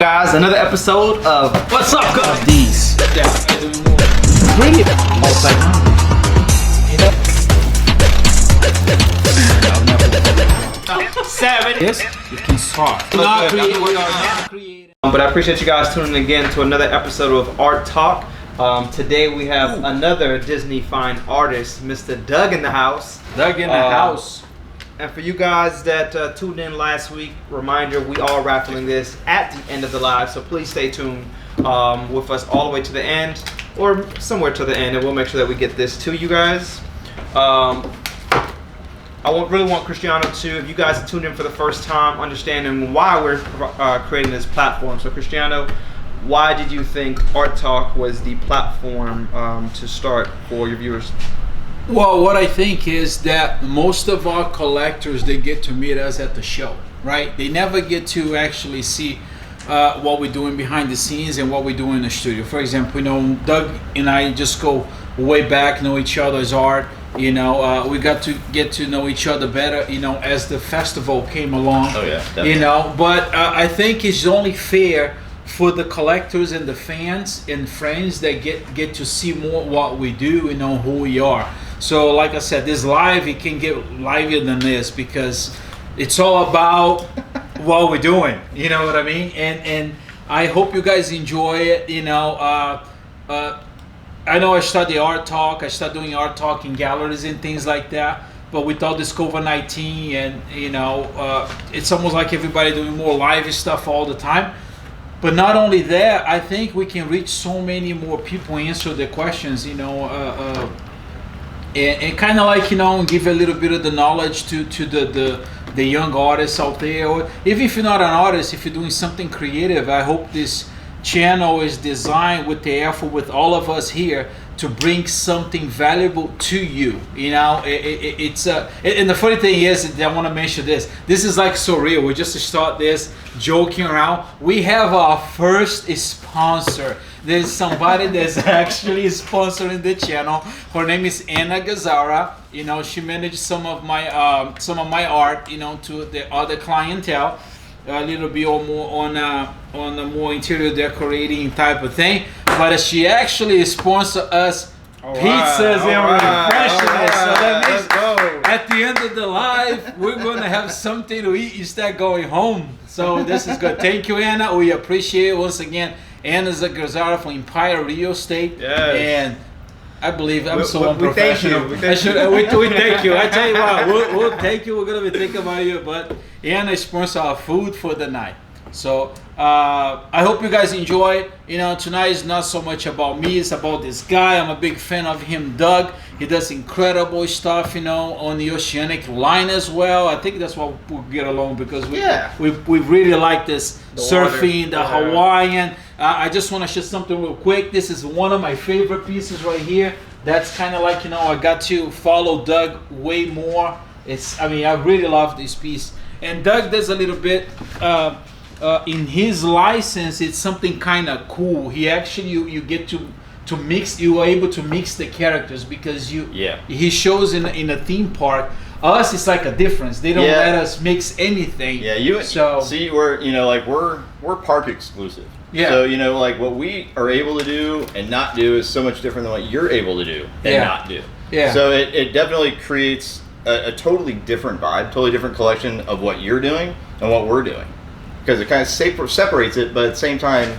Guys, another episode of What's Up, guys? These. Bring it. Seven. Yes, you can start. But I appreciate you guys tuning in again to another episode of Art Talk. Today we have another Disney fine artist, Mr. Doug in the house. Doug in the house. And for you guys that tuned in last week, reminder, we are raffling this at the end of the live, so please stay tuned with us all the way to the end, or somewhere to the end, and we'll make sure that we get this to you guys. I really want Krystiano to, if you guys are tuned in for the first time, understanding why we're creating this platform. So Krystiano, why did you think Art Talk was the platform to start for your viewers? Well, what I think is that most of our collectors, they get to meet us at the show, right? They never get to actually see what we're doing behind the scenes and what we do in the studio. For example, Doug and I just go way back, know each other's art. We got to get to know each other better, as the festival came along. Oh yeah, definitely. But I think it's only fair for the collectors and the fans and friends that get to see more what we do, who we are. So like I said, this live, it can get livelier than this because it's all about what we're doing, you know what I mean? And I hope you guys enjoy it. I know I started Art Talk, I started doing Art Talk in galleries and things like that, but with all this COVID-19 and it's almost like everybody doing more live stuff all the time. But not only that, I think we can reach so many more people, answer their questions, and kind of like give a little bit of the knowledge to the young artists out there, or even if you're not an artist, if you're doing something creative. I hope this channel is designed with the effort with all of us here to bring something valuable to you. It's and the funny thing is, I want to mention this is like surreal. We just start this joking around. We have our first sponsor. There's somebody that's actually sponsoring the channel. Her name is Anna Gazzara. She managed some of my art, to the other clientele, a little bit more on a more interior decorating type of thing. But she actually sponsored us pizzas and refreshments. So that means at the end of the live, we're gonna have something to eat instead of going home. So this is good. Thank you, Anna. We appreciate it once again. Anna's a Gazzara from Empire Real Estate, and I believe I'm so unprofessional. We thank you. I tell you what, we'll thank you. We're gonna be thinking about you. But Anna sponsors our food for the night. So I hope you guys enjoy. Tonight is not so much about me, it's about this guy. I'm a big fan of him, Doug. He does incredible stuff, on the oceanic line as well. I think that's why we get along, because we really like this surfing, the Hawaiian. I just want to share something real quick. This is one of my favorite pieces right here. That's kind of like, I got to follow Doug way more. I really love this piece. And Doug does a little bit, in his license, it's something kind of cool. He actually, you get to mix, you are able to mix the characters, because he shows in a theme park. Us, it's like a difference. They don't let us mix anything. Yeah, see, we're park exclusive. Yeah. So what we are able to do and not do is so much different than what you're able to do and not do. Yeah. So it definitely creates a totally different vibe, totally different collection of what you're doing and what we're doing, because it kind of separates it, but at the same time,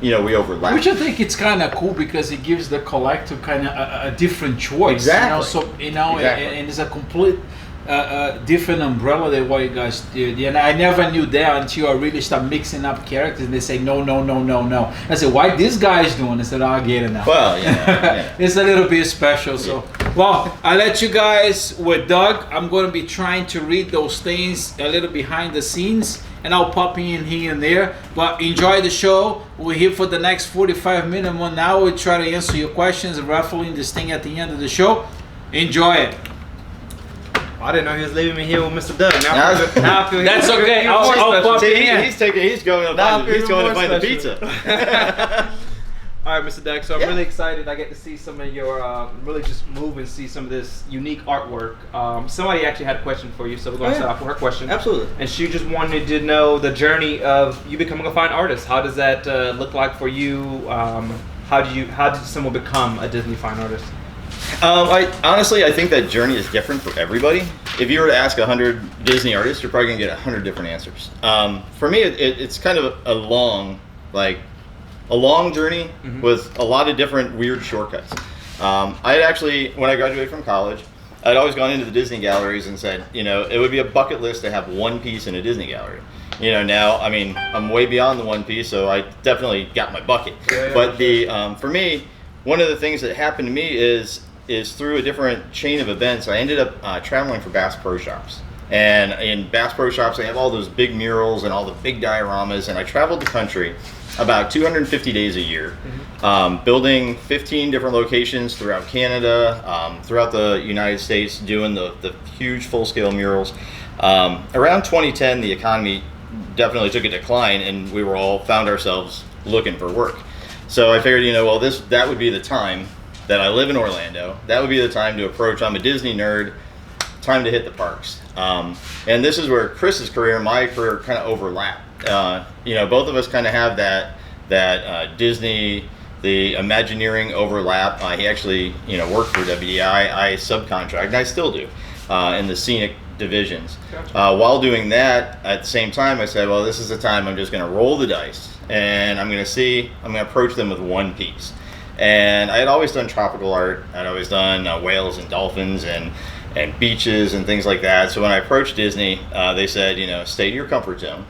we overlap. Which I think it's kind of cool, because it gives the collector kind of a different choice. Exactly. And it's a complete different umbrella than what you guys did. And I never knew that until I really start mixing up characters, and they say no. I said, why this guy's doing? I said, I get it now. Well, yeah. It's a little bit special. So, well, I let you guys with Doug. I'm going to be trying to read those things a little behind the scenes, and I'll pop in here and there. But enjoy the show. We're here for the next 45 minutes. Now we'll try to answer your questions, raffling this thing at the end of the show. Enjoy it. I didn't know he was leaving me here with Mr. Doug. Now I feel that's okay. I'll pop in. He's going to find the pizza. All right, Mr. Deck. So I'm really excited. I get to see some of your, really just move and see some of this unique artwork. Somebody actually had a question for you, so we're going to start off with her question. Absolutely. And she just wanted to know the journey of you becoming a fine artist. How does that look like for you? How did someone become a Disney fine artist? I think that journey is different for everybody. If you were to ask 100 Disney artists, you're probably gonna get 100 different answers. For me, it's kind of a long journey with a lot of different weird shortcuts. I had actually, when I graduated from college, I'd always gone into the Disney galleries and said, it would be a bucket list to have one piece in a Disney gallery. Now, I mean, I'm way beyond the one piece, so I definitely got my bucket. But for me, one of the things that happened to me is through a different chain of events. I ended up traveling for Bass Pro Shops. And in Bass Pro Shops, they have all those big murals and all the big dioramas. And I traveled the country about 250 days a year, building 15 different locations throughout Canada, throughout the United States, doing the huge full-scale murals. Around 2010, the economy definitely took a decline, and we found ourselves looking for work. So I figured, that would be the time that I live in Orlando. That would be the time to approach. I'm a Disney nerd. Time to hit the parks. And this is where Chris's career and my career kind of overlap. Both of us kind of have that Disney, the Imagineering overlap. He actually, worked for WDI. I subcontract, and I still do, in the scenic divisions. Gotcha. While doing that, at the same time, I said, well, this is the time I'm just going to roll the dice, and I'm going to approach them with one piece. And I had always done tropical art. I'd always done whales and dolphins and beaches and things like that. So when I approached Disney, they said, stay to your comfort zone.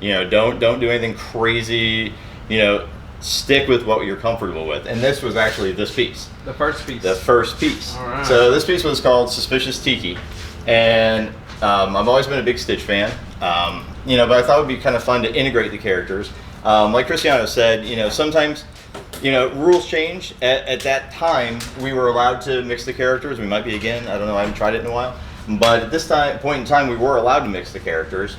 Don't do anything crazy. Stick with what you're comfortable with. And this was actually this piece. The first piece. The first piece. All right. So this piece was called Suspicious Tiki. And I've always been a big Stitch fan. But I thought it would be kind of fun to integrate the characters. Like Krystiano said, sometimes rules change. At that time, we were allowed to mix the characters. We might be again. I don't know. I haven't tried it in a while. But at this point in time, we were allowed to mix the characters.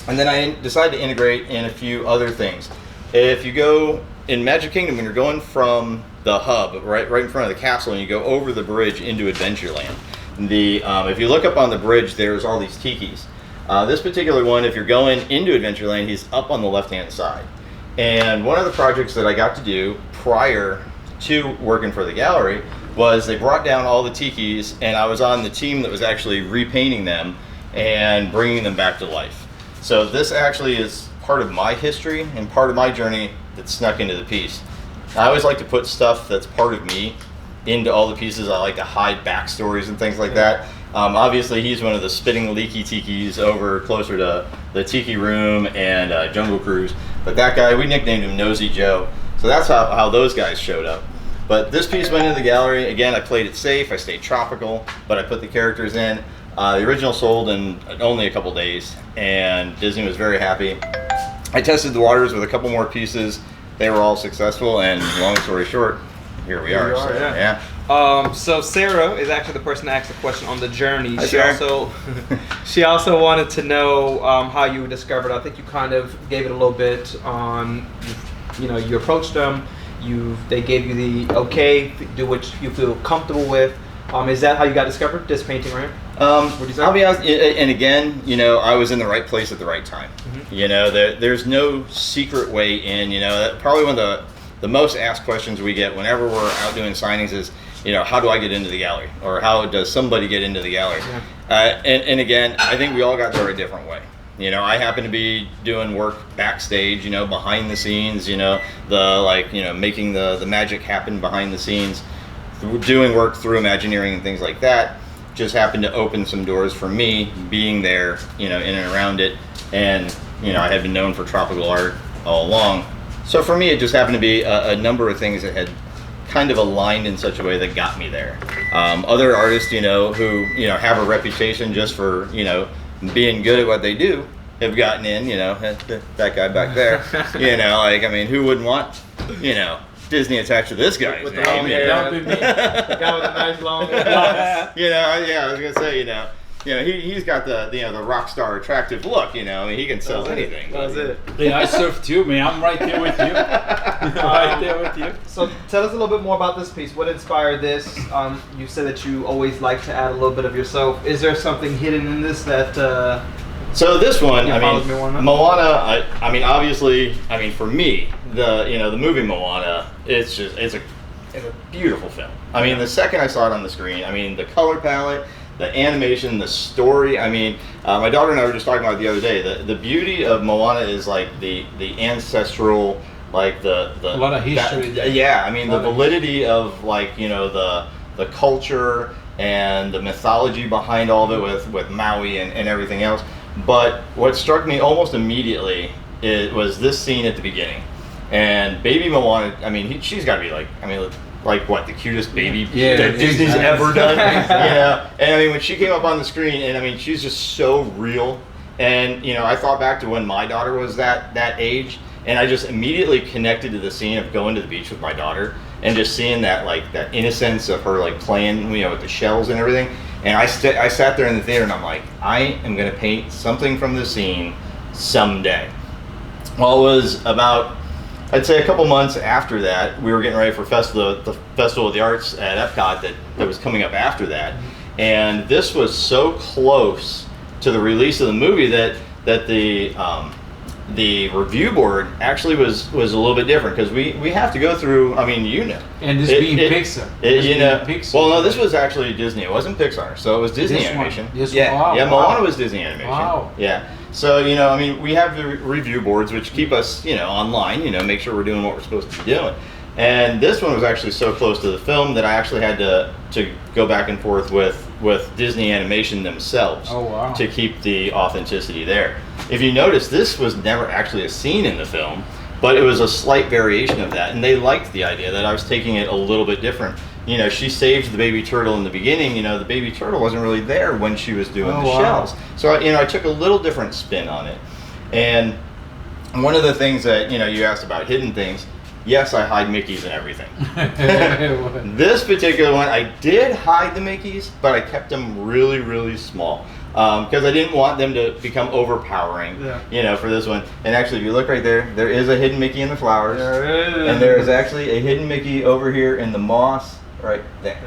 And then I decided to integrate in a few other things. If you go in Magic Kingdom, when you're going from the hub, right in front of the castle, and you go over the bridge into Adventureland, if you look up on the bridge, there's all these tikis. This particular one, if you're going into Adventureland, he's up on the left-hand side. And one of the projects that I got to do prior to working for the gallery was they brought down all the tikis, and I was on the team that was actually repainting them and bringing them back to life. So this actually is part of my history and part of my journey that snuck into the piece. I always like to put stuff that's part of me into all the pieces. I like to hide backstories and things like that. Obviously, he's one of the spitting leaky tikis over closer to the Tiki Room and Jungle Cruise. But that guy, we nicknamed him Nosy Joe. So that's how those guys showed up. But this piece went into the gallery. Again, I played it safe. I stayed tropical, but I put the characters in. The original sold in only a couple days, and Disney was very happy. I tested the waters with a couple more pieces. They were all successful, and long story short, here we are. So Sarah is actually the person that asked the question on the journey. Hi, She also wanted to know how you discovered. I think you kind of gave it a little bit on, you approached them. They gave you the okay, do what you feel comfortable with. Is that how you got discovered, this painting right here? I'll be honest, and again, I was in the right place at the right time. There's no secret way in. Probably one of the most asked questions we get whenever we're out doing signings is, how do I get into the gallery, or how does somebody get into the gallery? And again, I think we all got there a different way. I happen to be doing work backstage, behind the scenes, making the magic happen behind the scenes, doing work through Imagineering and things like that. Just happened to open some doors for me being there, in and around it. And, I had been known for tropical art all along. So for me, it just happened to be a number of things that had kind of aligned in such a way that got me there. Other artists, who, have a reputation just for, being good at what they do, have gotten in, that guy back there, who wouldn't want, Disney attached to this guy's name. The guy with the nice long locks. I was gonna say, you know, he's got the the rock star attractive look. You know, I mean, he can sell anything. That's it. Yeah, I surf too, man. I'm right there with you. Right there with you. So tell us a little bit more about this piece. What inspired this? You said that you always like to add a little bit of yourself. Is there something hidden in this that? So this one, I mean, Moana. I mean, obviously, I mean, for me, the movie Moana, it's a beautiful film. I mean, the second I saw it on the screen, I mean, the color palette, the animation, the story. I mean, my daughter and I were just talking about it the other day. The beauty of Moana is like the ancestral, like the a lot of history. Yeah, I mean, the validity of like, you know, the culture and the mythology behind all of it with Maui and everything else. But what struck me almost immediately was this scene at the beginning, and baby Moana. I mean, she's got to be like what, the cutest baby that Disney's ever done. Yeah, and I mean, when she came up on the screen, and I mean, she's just so real. And you know, I thought back to when my daughter was that age, and I just immediately connected to the scene of going to the beach with my daughter and just seeing that that innocence of her like playing, you know, with the shells and everything. And I sat there in the theater and I'm like, I am going to paint something from this scene someday. Well, it was about, I'd say a couple months after that, we were getting ready for the Festival of the Arts at Epcot that was coming up after that. And this was so close to the release of the movie that the review board actually was a little bit different, because we have to go through, I mean, you know. And this being Pixar. Pixar. Well, no, this was actually Disney. It wasn't Pixar, so it was Disney Animation. Moana was Disney Animation. Wow. Yeah. So, you know, I mean, we have the review boards which keep us, you know, online, you know, make sure we're doing what we're supposed to be doing. And this one was actually so close to the film that I actually had to go back and forth with Disney Animation themselves to keep the authenticity there. If you notice, this was never actually a scene in the film, but it was a slight variation of that, and they liked the idea that I was taking it a little bit different. You know, she saved the baby turtle in the beginning. You know, the baby turtle wasn't really there when she was doing the shells. So, you know, I took a little different spin on it. And one of the things that, you know, you asked about hidden things, yes, I hide Mickeys and everything. This particular one, I did hide the Mickeys, but I kept them really, really small. Because I didn't want them to become overpowering, you know, for this one. And actually, if you look right there, there is a hidden Mickey in the flowers. There is. And there is actually a hidden Mickey over here in the moss right there.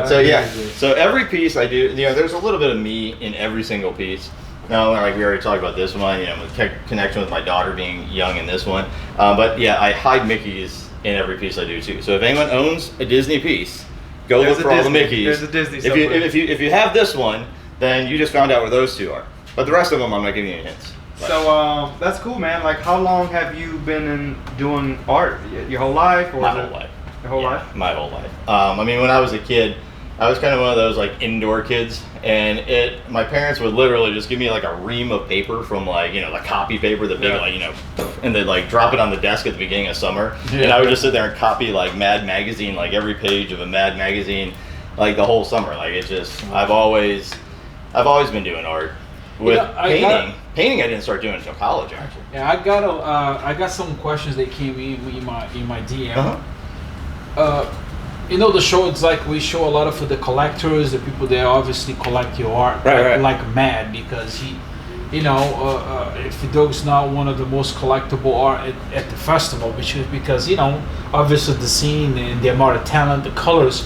So yeah, so every piece I do, you know, there's a little bit of me in every single piece. Now, like we already talked about this one, you know, with connection with my daughter being young in this one. But yeah, I hide Mickeys in every piece I do too. So if anyone owns a Disney piece, go look for all the Mickeys. There's a Disney if you have this one, then you just found out where those two are. But the rest of them, I'm not giving you hints. But. So that's cool, man. Like, how long have you been doing art? Your whole life? Or my whole life. Your whole life? My whole life. I mean, when I was a kid, I was kind of one of those like indoor kids, and my parents would literally just give me like a ream of paper from like, you know, the copy paper, the big like, you know, and they'd like drop it on the desk at the beginning of summer, and I would just sit there and copy like Mad Magazine, like every page of a Mad Magazine, like the whole summer. Like it's just, I've always been doing art. With painting, I didn't start doing until college actually. Yeah, I got some questions that came in my DM. You know, the show, it's like we show a lot of the collectors, the people that obviously collect your art, like mad, because he, you know, if Doug's not one of the most collectible art at the festival, which is because, you know, obviously the scene and the amount of talent, the colors,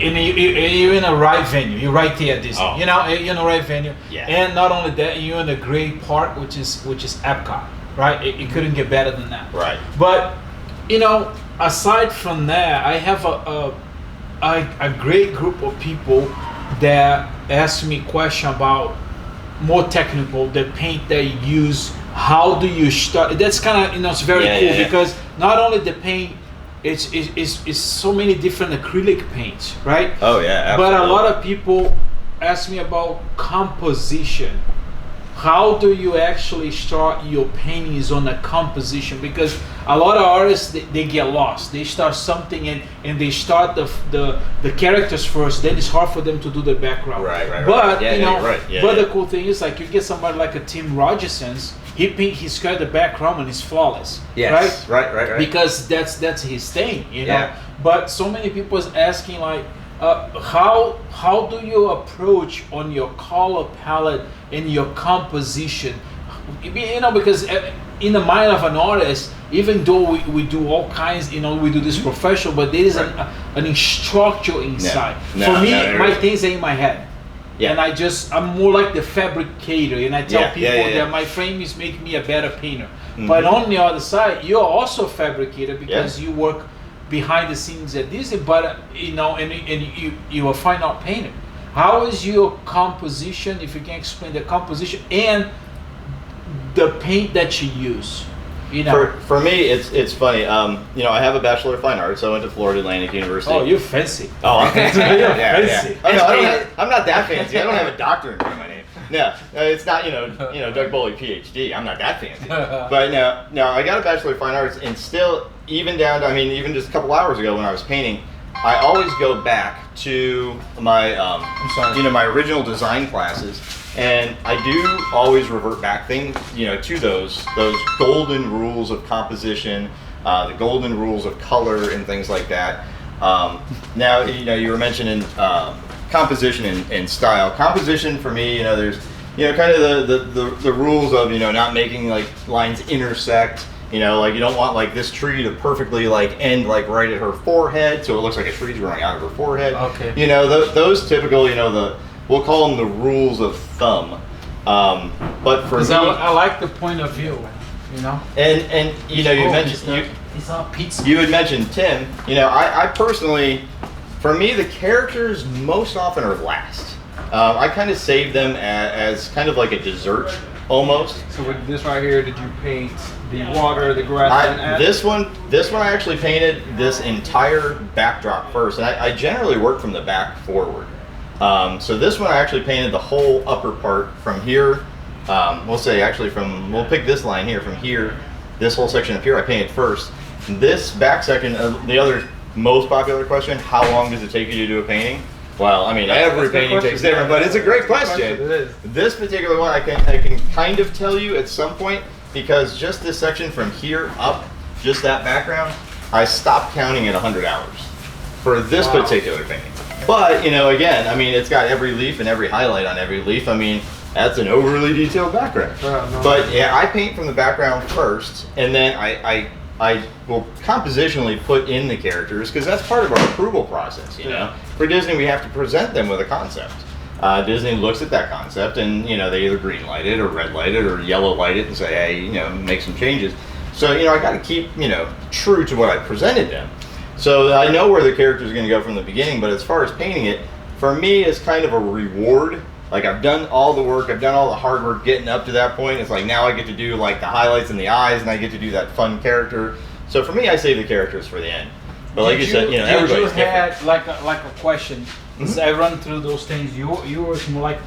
and you're in a right venue. You're right there at Disney. You know, you're in the right venue. Yeah. And not only that, you're in a great park, which is Epcot, right? It couldn't get better than that. Right. But, you know, aside from that, I have a great group of people that ask me question about more technical, the paint that you use. How do you start? That's kind of, you know, it's very cool because not only the paint. It's so many different acrylic paints, right? Oh yeah, absolutely. But a lot of people ask me about composition. How do you actually start your paintings on a composition? Because a lot of artists, they get lost. They start something and they start the characters first. Then it's hard for them to do the background. Right. But you know, but the cool thing is, like, you get somebody like a Tim Rogerson's. He's got the background and it's flawless. Yes. Right. Because that's his thing, you know. Yeah. But so many people is asking, like, how do you approach on your color palette and your composition? You know, because in the mind of an artist, even though we do all kinds, you know, we do this professional, but there is an instructor inside. For me, my things are in my head. Yeah. And I'm more like the fabricator, and I tell people that my frame is making me a better painter. But on the other side, you're also a fabricator because you work behind the scenes at Disney, but you know, and you're a fine art painter. How is your composition, if you can explain the composition and the paint that you use? You know, for me, it's funny. You know, I have a Bachelor of Fine Arts, so I went to Florida Atlantic University. Oh, you're fancy. Oh, I'm fancy. Fancy. Oh, no, I'm not that fancy. I don't have a doctor in front of my name. No, it's not, you know, Doug Bolly PhD. I'm not that fancy. But no, I got a Bachelor of Fine Arts, and still, even down to, I mean, even just a couple hours ago when I was painting, I always go back to my, you know, my original design classes, and I do always revert back to those golden rules of composition, the golden rules of color and things like that. Now, you know, you were mentioning composition and style. Composition for me, you know, there's, you know, kind of the rules of, you know, not making like lines intersect. You know, like you don't want like this tree to perfectly like end like right at her forehead, so it looks like a tree's growing out of her forehead. Okay. You know, those typical, you know, we'll call them the rules of thumb. But for me, I like the point of view, you know. And you know, you mentioned it's all pizza. You had mentioned Tim. You know, I personally, for me, the characters most often are last. I kind of save them as kind of like a dessert. Almost. So with this right here, did you paint the water, the grass? This one I actually painted this entire backdrop first, and I generally work from the back forward. So this one I actually painted the whole upper part from here. We'll pick this line here from here. This whole section up here I painted first. This back section, the other most popular question: how long does it take you to do a painting? Well, I mean, every painting takes different, but it's a great question. This particular one, I can kind of tell you at some point, because just this section from here up, just that background, I stopped counting at 100 hours for this particular painting. But, you know, again, I mean, it's got every leaf and every highlight on every leaf. I mean, that's an overly detailed background. But yeah, I paint from the background first, and then I will compositionally put in the characters, because that's part of our approval process, you know. For Disney, we have to present them with a concept. Disney looks at that concept, and, you know, they either green light it or red light it or yellow light it and say, hey, you know, make some changes. So, you know, I got to keep, you know, true to what I presented them. So I know where the character is going to go from the beginning, but as far as painting it, for me, it's kind of a reward. Like, I've done all the work, I've done all the hard work getting up to that point. It's like now I get to do like the highlights in the eyes, and I get to do that fun character. So for me, I save the characters for the end. But like you said, you know, everybody's different. Like a question. I run through those things. Yours more like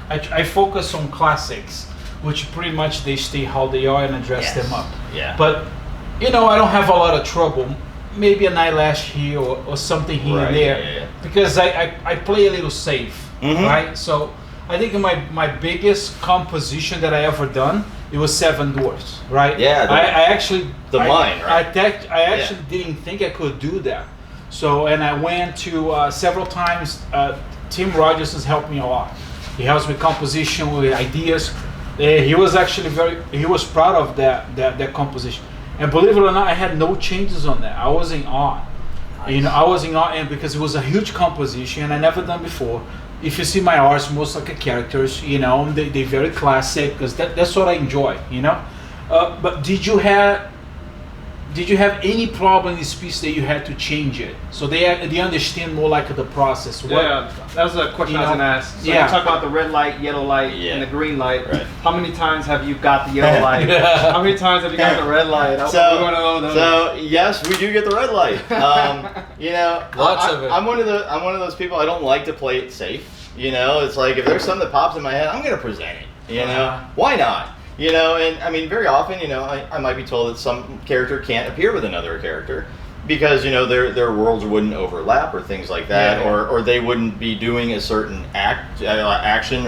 I focus on classics, which pretty much they stay how they are and address them up. Yeah. But you know, I don't have a lot of trouble. Maybe an eyelash here or something here and there, because I play a little safe, right? So I think my biggest composition that I ever done, it was Seven Dwarfs, right? Yeah. I actually right? I actually didn't think I could do that. So, and I went to several times. Tim Rogers has helped me a lot. He helps me composition with ideas. He was actually he was proud of that composition. And believe it or not, I had no changes on that. I was in awe. Nice. You know, I was in awe, and because it was a huge composition and I never done before. If you see my arts, most like characters, you know, they're very classic, because that's what I enjoy, you know. But did you have any problem in this piece that you had to change it, so they understand more like the process? Yeah, that was a question I was gonna ask. So you talk about the red light, yellow light, and the green light. Right. How many times have you got the yellow light? How many times have you got the red light? So yes, we do get the red light. You know, lots of it. I'm one of those people. I don't like to play it safe. You know, it's like if there's something that pops in my head, I'm gonna present it. You know, why not? You know, and I mean, very often, you know, I might be told that some character can't appear with another character because, you know, their worlds wouldn't overlap or things like that, or they wouldn't be doing a certain action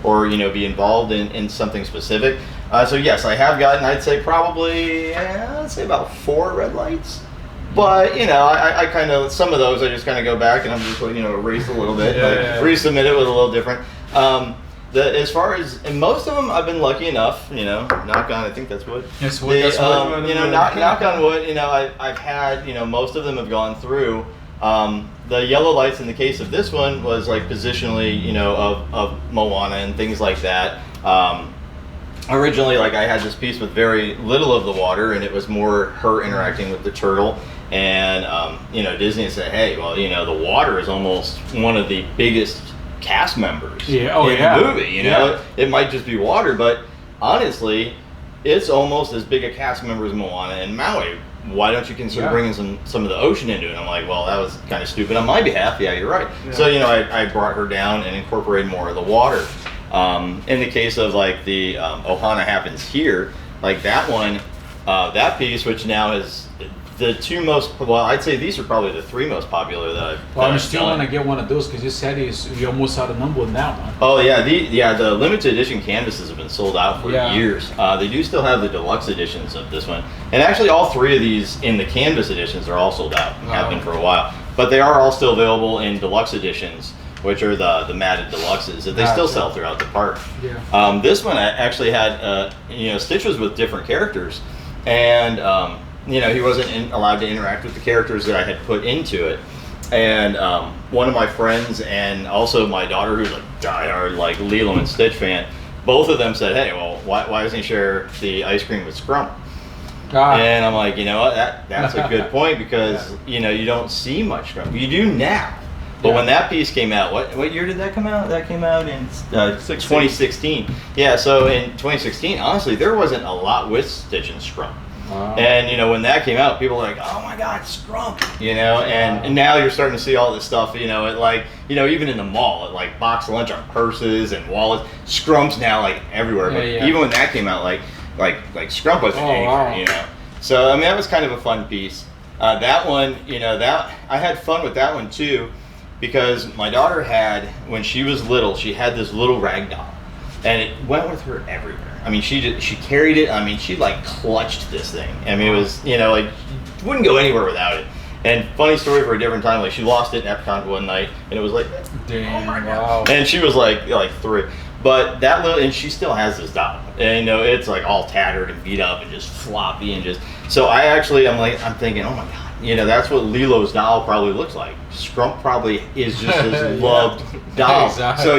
or you know, be involved in something specific. So yes, I have gotten, I'd say probably, let's say about 4 red lights. But I kind of, some of those I just kind of go back and I'm just erase a little bit, resubmit it with a little different. As far as, and most of them I've been lucky enough, knock on, I think that's wood. Yes, wood. That's wood. Knock on wood. I've had, most of them have gone through. The yellow lights in the case of this one was like positionally, of Moana and things like that. Originally, like I had this piece with very little of the water, and it was more her interacting with the turtle. And Disney said, hey, well, the water is almost one of the biggest cast members in the movie. It might just be water, but honestly, it's almost as big a cast member as Moana and Maui. Why don't you consider bringing some of the ocean into it? And I'm like, well, that was kind of stupid on my behalf. Yeah, you're right. Yeah. So I brought her down and incorporated more of the water. In the case of like the Ohana Happens Here, like that one, that piece, which now is the two most, well, I'd say these are probably the three most popular that I've Well, I'm still want to get one of those because you said you almost had a number on that one. Oh yeah, the limited edition canvases have been sold out for years. They do still have the deluxe editions of this one, and actually all three of these in the canvas editions are all sold out and have been for a while. But they are all still available in deluxe editions, which are the matted deluxes that they still sell throughout the park. Yeah. This one actually had Stitch was with different characters, and he wasn't allowed to interact with the characters that I had put into it. And one of my friends and also my daughter, who's a diehard like Lilo and Stitch fan, both of them said, hey, well, why doesn't he share the ice cream with Scrump? And I'm like, what, that's a good point, because you don't see much Scrump. You do now. But when that piece came out, what year did that come out? That came out in 2016. Yeah, so in 2016, honestly, there wasn't a lot with Stitch and Scrump. Wow. And when that came out, people were like, "Oh my God, Scrump!" And now you're starting to see all this stuff. Even in the mall, at like box lunch on purses and wallets, Scrump's now like everywhere. But even when that came out, like Scrump wasn't anywhere. So I mean, that was kind of a fun piece. That one, that I had fun with that one too, because my daughter had, when she was little, she had this little rag doll, and it went with her everywhere. I mean, she carried it. I mean, she like clutched this thing. I mean, it was, like, wouldn't go anywhere without it. And funny story for a different time, like she lost it in Epcot one night, and it was like, damn, oh my God. And she was like 3. But that little, and she still has this doll, and it's like all tattered and beat up and just floppy and just. So I'm thinking, oh my God, that's what Lilo's doll probably looks like. Scrump probably is just his loved doll. Exactly. So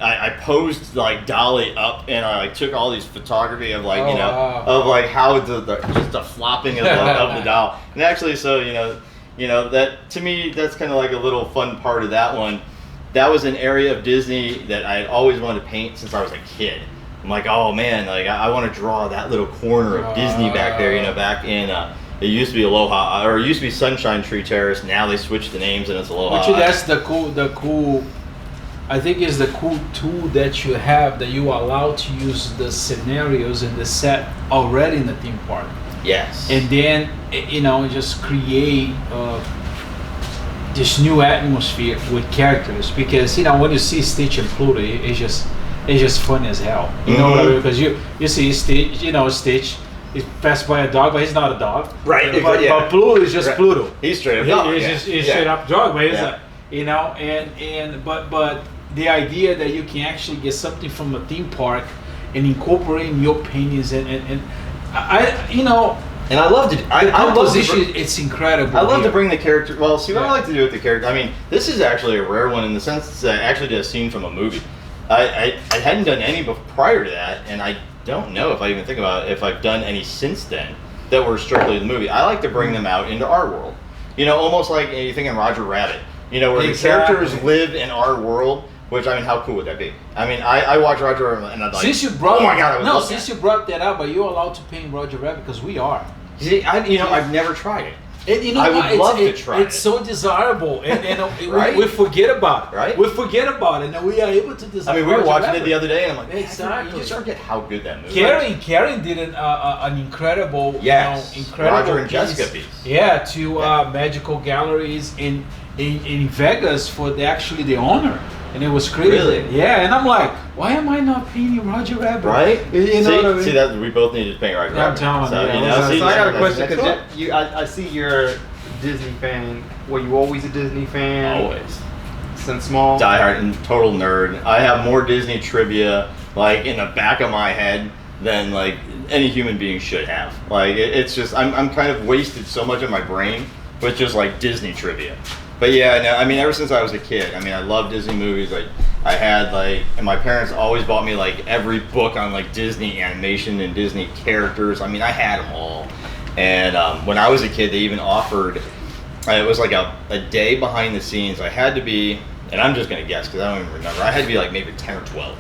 I posed like Dolly up, and I like took all these photography of like of like how just the flopping of the doll. And actually, so that to me, that's kind of like a little fun part of that one. That was an area of Disney that I had always wanted to paint since I was a kid. I'm like, oh man, like I want to draw that little corner of Disney back there. Back in it used to be Aloha, or it used to be Sunshine Tree Terrace. Now they switched the names and it's Aloha. Actually, that's the cool. I think it's the cool tool that you have, that you are allowed to use the scenarios and the set already in the theme park. Yes. And then just create this new atmosphere with characters, because when you see Stitch and Pluto, it's just fun as hell. You know what I mean? Because you see Stitch, Stitch. He's passed by a dog, but he's not a dog. Right. But Pluto is just Pluto. He's straight up dog. He's straight up dog, but but the idea that you can actually get something from a theme park and incorporate your paintings and and I love to. I love it's incredible. I love to bring the character. Well, see what I like to do with the character. I mean, this is actually a rare one in the sense that I actually did a scene from a movie. I hadn't done any prior to that, and I don't know if I even think about it, if I've done any since then that were strictly the movie. I like to bring them out into our world. Almost like you think in Roger Rabbit. Where the characters live in our world. Which, I mean, how cool would that be? I mean, I watch Roger Rabbit and I'm like, since you brought, oh my God, since you brought that up, but you're allowed to paint Roger Rabbit because we are. See, I've never tried it. I would love to try it. It's so desirable, and right? we forget about it. Right? We forget about it, and we are able to design. I mean, we were watching it the other day, and I'm like, exactly. You just forget how good that movie is. Karen did an incredible, incredible Roger and Jessica piece. Yeah, to Magical Galleries in Vegas for the owner. and it was crazy. Really? Yeah, and I'm like, why am I not painting Roger Rabbit? Right? You know what I mean? See that we both need to paint Roger Rabbit. I'm telling you. So I got a question that's cool. because I see you're a Disney fan. Were you always a Disney fan? Always. Since small? Diehard and total nerd. I have more Disney trivia like in the back of my head than like any human being should have. Like it's just I'm kind of wasted so much of my brain with just like Disney trivia. But yeah, no, I mean ever since I was a kid, I mean I love Disney movies. Like I had like, and my parents always bought me like every book on like Disney animation and Disney characters. I mean I had them all. And when I was a kid, they even offered. It was like a day behind the scenes. I had to be, and I'm just gonna guess because I don't even remember. I had to be like maybe 10 or 12.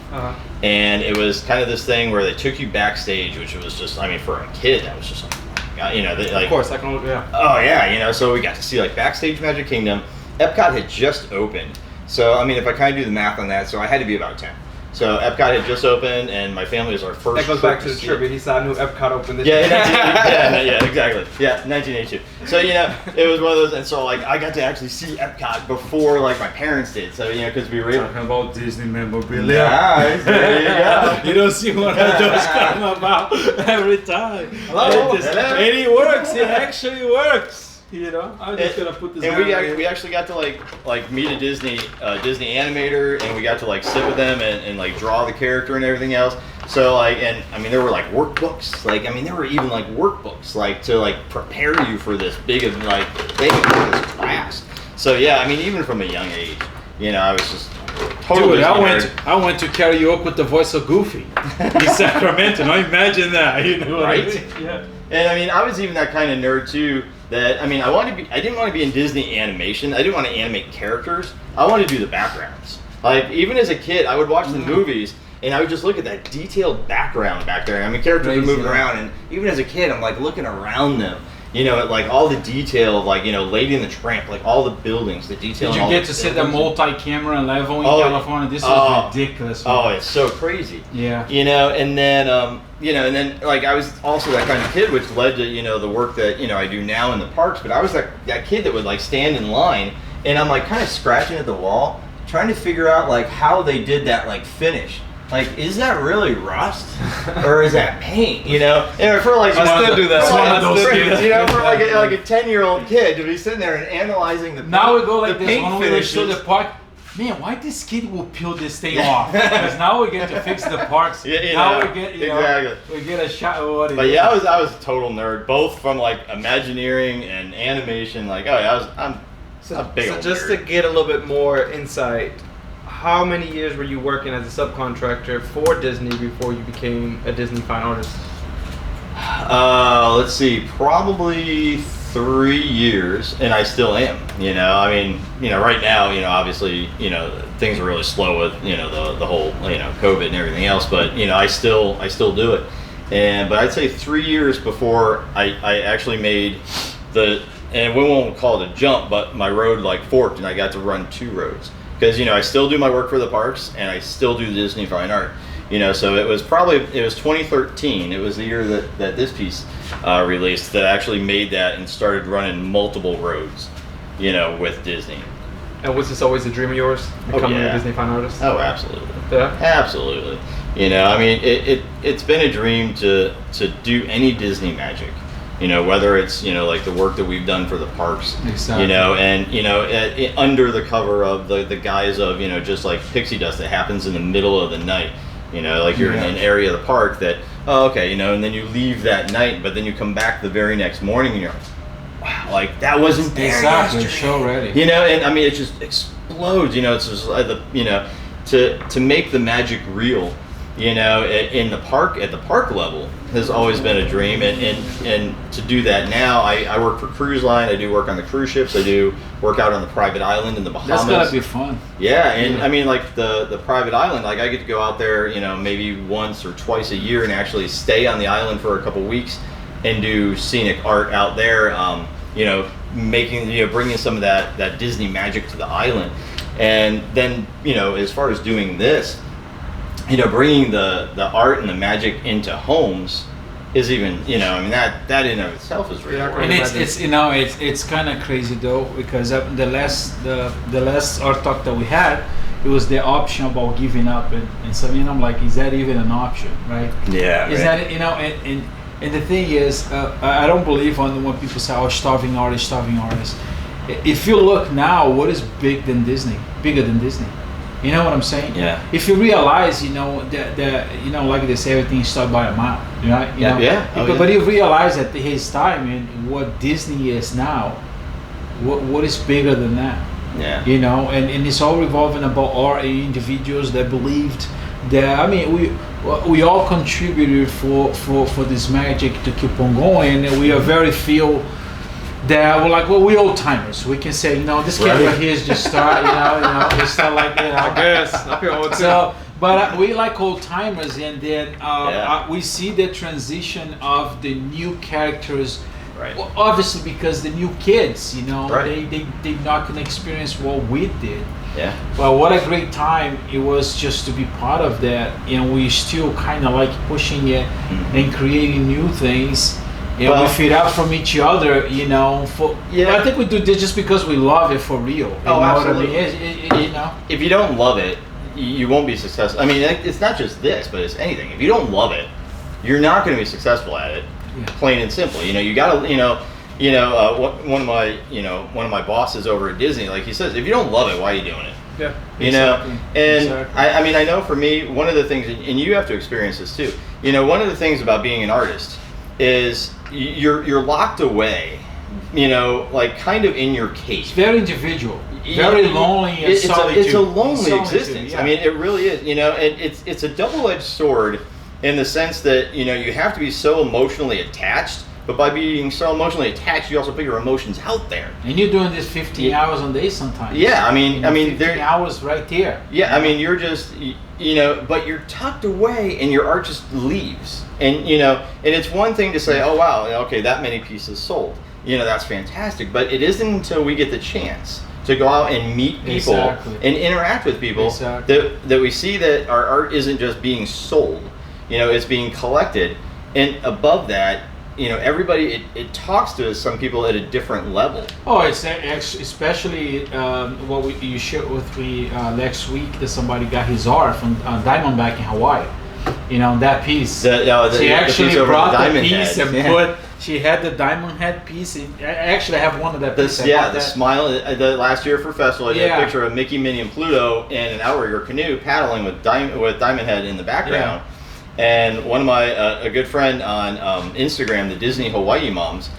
And it was kind of this thing where they took you backstage, which was just, I mean, for a kid, that was just like, you know, they, like. Of course, I can. Yeah. Oh yeah, you know. So we got to see like backstage Magic Kingdom. Epcot had just opened, so I mean, if I kind of do the math on that, so I had to be about 10. So Epcot had just opened, and my family was our first. That goes back to the trivia. He said I knew Epcot opened this year. year. Yeah, exactly. Yeah, 1982. So you know, it was one of those, and so like I got to actually see Epcot before like my parents did. So you know, because we were able. Talking about Disney memorabilia. Nice. There you go. You don't see one of those come about every time. Hello. And it works. It actually works. You know, I'm just gonna put this. And we actually got to like meet a Disney animator, and we got to like sit with them and like draw the character and everything else. So like, and I mean there were like workbooks, like I mean there were even like workbooks like to like prepare you for this big of like thing, this class. So yeah, I mean even from a young age, you know, I was just totally. Dude, I went to karaoke with the voice of Goofy in Sacramento. Now imagine that, you know, right? What I mean? Yeah. And I mean I was even that kind of nerd too. That I mean, I didn't want to be in Disney animation. I didn't want to animate characters. I wanted to do the backgrounds. Like even as a kid, I would watch the movies and I would just look at that detailed background back there. I mean, characters are moving around, and even as a kid, I'm like looking around them. You know, at like all the detail of like, you know, Lady and the Tramp, like all the buildings, the detail. Did you get to see the multi-camera level in California? This is ridiculous. Man. Oh, it's so crazy. Yeah. You know, and then like I was also that kind of kid, which led to, you know, the work that, you know, I do now in the parks. But I was that kid that would like stand in line, and I'm like kind of scratching at the wall, trying to figure out like how they did that like finish. Like, is that really rust, or is that paint? You know, and for like I still do that. For One of those kids, you know, for like a 10-year-old kid to be sitting there and analyzing the paint, now we go like this paint when we show the park. Man, why this kid will peel this thing off? Because now we get to fix the parks. Yeah, now we get exactly. We get a shot of what it is. But yeah, I was a total nerd, both from like Imagineering and animation. Like, oh yeah, I'm a big old just nerd. to get a little bit more insight, how many years were you working as a subcontractor for Disney before you became a Disney fine artist? Let's see, probably 3 years, and I still am. You know, I mean, you know, right now, you know, obviously, you know, things are really slow with, you know, the whole, you know, COVID and everything else. But you know, I still do it. But I'd say 3 years before I actually made and we won't call it a jump, but my road like forked, and I got to run 2 roads. Because, you know, I still do my work for the parks, and I still do Disney fine art. You know, so it was 2013. It was the year that this piece released that I actually made that and started running multiple roads, you know, with Disney. And was this always a dream of yours, becoming a Disney fine artist? Oh, absolutely. Yeah? Absolutely. You know, I mean, it's been a dream to do any Disney magic. You know, whether it's, you know, like the work that we've done for the parks, exactly. You know, and, you know, under the cover of the guise of, you know, just like pixie dust that happens in the middle of the night, you know, like you're in an area of the park that, oh, okay, you know, and then you leave that night, but then you come back the very next morning and you're like, wow, like that wasn't there exactly, yesterday. show ready. You know, and I mean, it just explodes, you know, it's just like you know, to make the magic real. You know, in the park, at the park level, has always been a dream, and to do that now, I work for Cruise Line. I do work on the cruise ships. I do work out on the private island in the Bahamas. That's gotta be fun. Yeah, and I mean, like the private island, like I get to go out there, you know, maybe once or twice a year and actually stay on the island for a couple weeks and do scenic art out there. You know, bringing some of that Disney magic to the island, and then, you know, as far as doing this. You know, bringing the art and the magic into homes is even, you know, I mean that in and of itself is really and it's you know it's kind of crazy though, because the last art talk that we had, it was the option about giving up and something. I'm like, is that even an option, right? Yeah. Is that, you know, and the thing is, I don't believe on when people say, oh, starving artist. If you look now, what is bigger than Disney? You know what I'm saying? Yeah. If you realize, you know, that you know, like they say, everything started by a mile. Right? You know? Yeah. But you realize at his time and what Disney is now, what is bigger than that? Yeah. You know, and it's all revolving about our individuals that believed that. I mean, we all contributed for this magic to keep on going, and we are very few that we're like, well, we old timers. We can say, you know, this kid right here is just start, you know, we start like, you know. I guess I feel old too. So, but we like old timers, and then we see the transition of the new characters. Right. Well, obviously, because the new kids, you know, right. they not gonna experience what we did. Yeah. Well, what a great time it was just to be part of that, and we still kind of like pushing it and creating new things, and we feed out from each other, you know. I think we do this just because we love it for real. You know absolutely. What I mean? You know, if you don't love it, you won't be successful. I mean, it's not just this, but it's anything. If you don't love it, you're not going to be successful at it. Yeah. Plain and simple. You know, you gotta, one of my bosses over at Disney, like he says, if you don't love it, why are you doing it? Yeah. You know, and I mean, I know for me, one of the things, and you have to experience this too. You know, one of the things about being an artist is you're locked away. You know, like kind of in your cave. It's very individual, very lonely and solitude. It's a lonely existence. Yeah. I mean, it really is. You know, and it's a double-edged sword. In the sense that, you know, you have to be so emotionally attached, but by being so emotionally attached, you also put your emotions out there. And you're doing this 15 hours a day sometimes. Yeah, I mean, 15 hours right there. Yeah, I mean, you're just, you know, but you're tucked away, and your art just leaves. And you know, and it's one thing to say, oh wow, okay, that many pieces sold. You know, that's fantastic. But it isn't until we get the chance to go out and meet people and interact with people that we see that our art isn't just being sold. You know, it's being collected, and above that, you know, everybody it talks to some people at a different level. Oh, it's especially what you shared with me next week that somebody got his art from Diamondback in Hawaii. You know, that piece. She actually brought the piece and put. She had the diamond head piece. I actually have one of that piece. The smile. The last year for festival, I did a picture of Mickey, Minnie, and Pluto in an outrigger canoe paddling with diamond head in the background. Yeah. And one of my, a good friend on Instagram, the Disney Hawaii Moms,